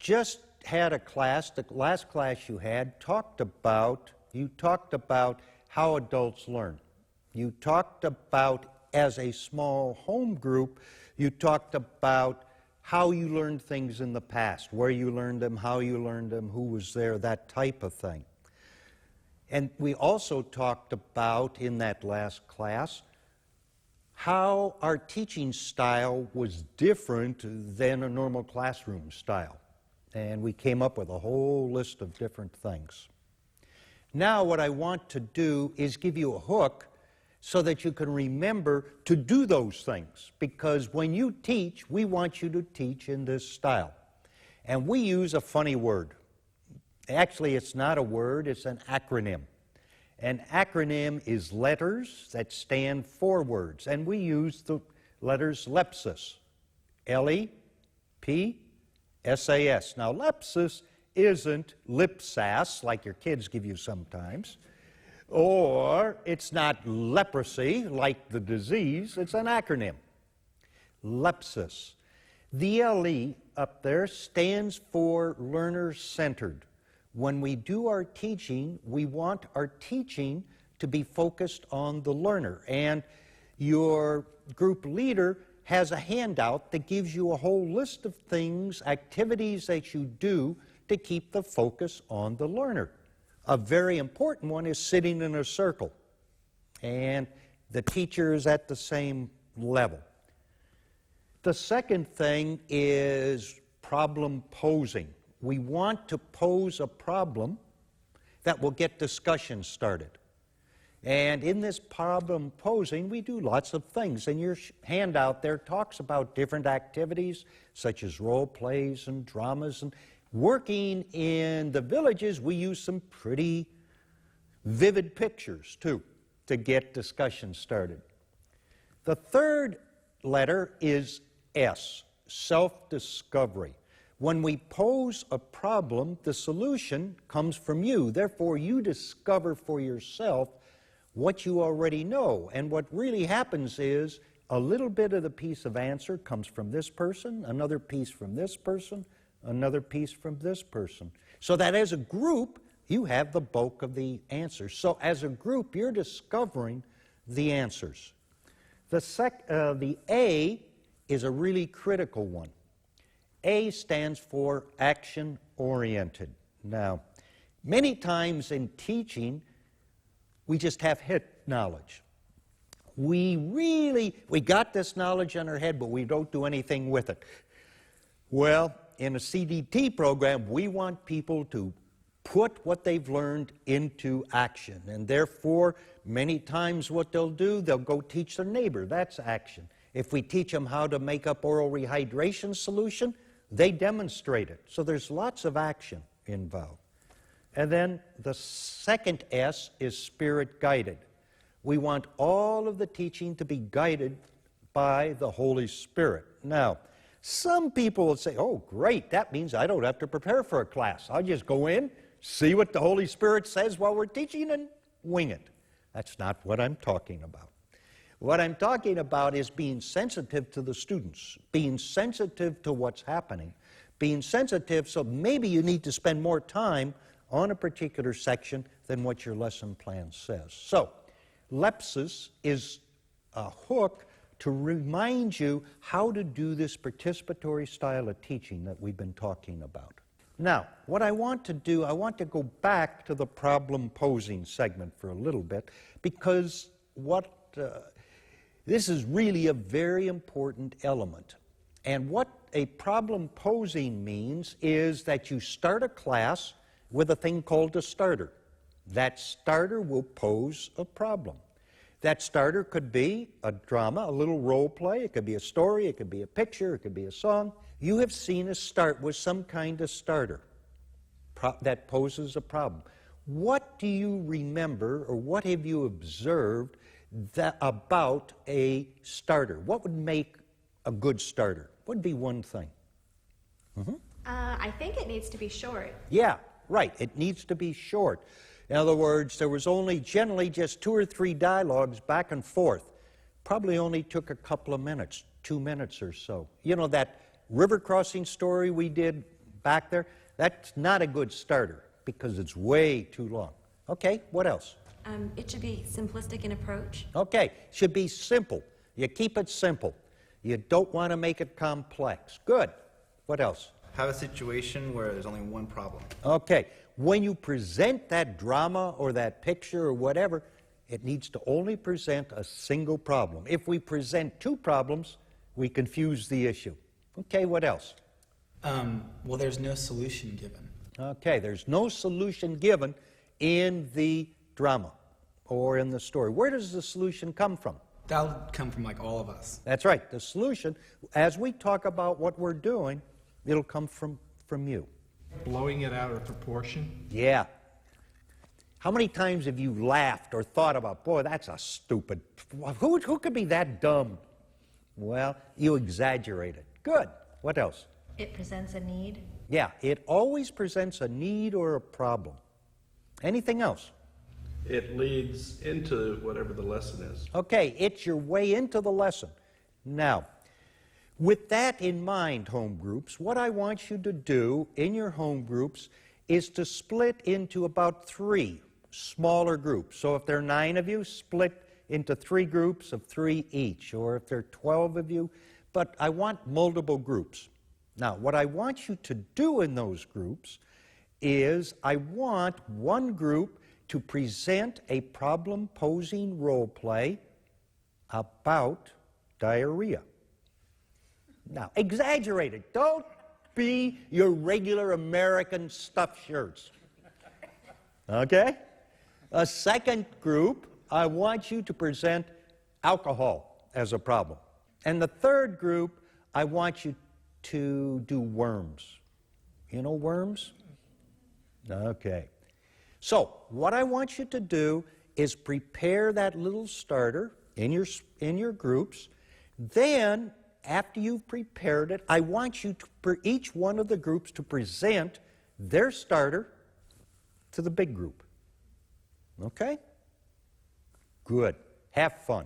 just had a class, the last class you had, talked about how adults learn. You talked about, as a small home group, you talked about how you learned things in the past, where you learned them, how you learned them, who was there, that type of thing. And we also talked about, in that last class, how our teaching style was different than a normal classroom style. And we came up with a whole list of different things. Now what I want to do is give you a hook so that you can remember to do those things. Because when you teach, we want you to teach in this style. And we use a funny word. Actually, it's not a word, it's an acronym. An acronym is letters that stand for words. And we use the letters LePSAS. L-E-P-S-A-S. Now, LePSAS isn't LePSAS, like your kids give you sometimes. Or it's not leprosy, like the disease. It's an acronym. LePSAS. The L-E up there stands for learner-centered. When we do our teaching, we want our teaching to be focused on the learner. And your group leader has a handout that gives you a whole list of things, activities that you do to keep the focus on the learner. A very important one is sitting in a circle. And the teacher is at the same level. The second thing is problem posing. We want to pose a problem that will get discussion started. And in this problem posing, we do lots of things. And your handout there talks about different activities, such as role plays and dramas. And working in the villages, we use some pretty vivid pictures, too, to get discussion started. The third letter is S, self-discovery. When we pose a problem, the solution comes from you. Therefore, you discover for yourself what you already know. And what really happens is a little bit of the piece of answer comes from this person, another piece from this person, another piece from this person. So that as a group, you have the bulk of the answers. So as a group, you're discovering the answers. The A is a really critical one. A stands for action-oriented. Now, many times in teaching, we just have head knowledge. We got this knowledge in our head, but we don't do anything with it. Well, in a CDT program, we want people to put what they've learned into action. And therefore, many times what they'll do, they'll go teach their neighbor. That's action. If we teach them how to make up oral rehydration solution, they demonstrate it. So there's lots of action involved. And then the second S is spirit-guided. We want all of the teaching to be guided by the Holy Spirit. Now, some people will say, oh, great, that means I don't have to prepare for a class. I'll just go in, see what the Holy Spirit says while we're teaching, and wing it. That's not what I'm talking about. What I'm talking about is being sensitive to the students, being sensitive to what's happening, being sensitive so maybe you need to spend more time on a particular section than what your lesson plan says. So, LePSAS is a hook to remind you how to do this participatory style of teaching that we've been talking about. Now, what I want to do, I want to go back to the problem posing segment for a little bit, because this is really a very important element. And what a problem posing means is that you start a class with a thing called a starter. That starter will pose a problem. That starter could be a drama, a little role play. It could be a story. It could be a picture. It could be a song. You have seen a start with some kind of starter that poses a problem. What do you remember, or what have you observed about a starter? What would make a good starter? What would be one thing? I think it needs to be short. Yeah, right. It needs to be short. In other words, there was only generally just 2 or 3 dialogues back and forth. Probably only took a couple of minutes, 2 minutes or so. You know that river crossing story we did back there, that's not a good starter because it's way too long. Okay, what else? It should be simplistic in approach. Okay, should be simple. You keep it simple. You don't want to make it complex. Good. What else? Have a situation where there's only one problem. Okay, when you present that drama or that picture or whatever, it needs to only present a single problem. If we present two problems, we confuse the issue. Okay, what else? Well, there's no solution given. Okay, there's no solution given in the drama or in the story. Where does the solution come from? That'll come from like all of us. That's right. The solution, as we talk about what we're doing, it'll come from you. Blowing it out of proportion? Yeah. How many times have you laughed or thought about, boy, that's a stupid, who could be that dumb? Well, you exaggerate it. Good. What else? It presents a need. Yeah, it always presents a need or a problem. Anything else? It leads into whatever the lesson is. Okay, it's your way into the lesson. Now, with that in mind, home groups, what I want you to do in your home groups is to split into about 3 smaller groups. So if there are 9 of you, split into 3 groups of 3 each, or if there are 12 of you, but I want multiple groups. Now, what I want you to do in those groups is I want one group to present a problem-posing role play about diarrhea. Now, exaggerate it. Don't be your regular American stuffed shirts. Okay? A second group, I want you to present alcohol as a problem. And the third group, I want you to do worms. You know worms? Okay. So, what I want you to do is prepare that little starter in your groups. Then, after you've prepared it, I want you to, for each one of the groups to present their starter to the big group. Okay? Good. Have fun.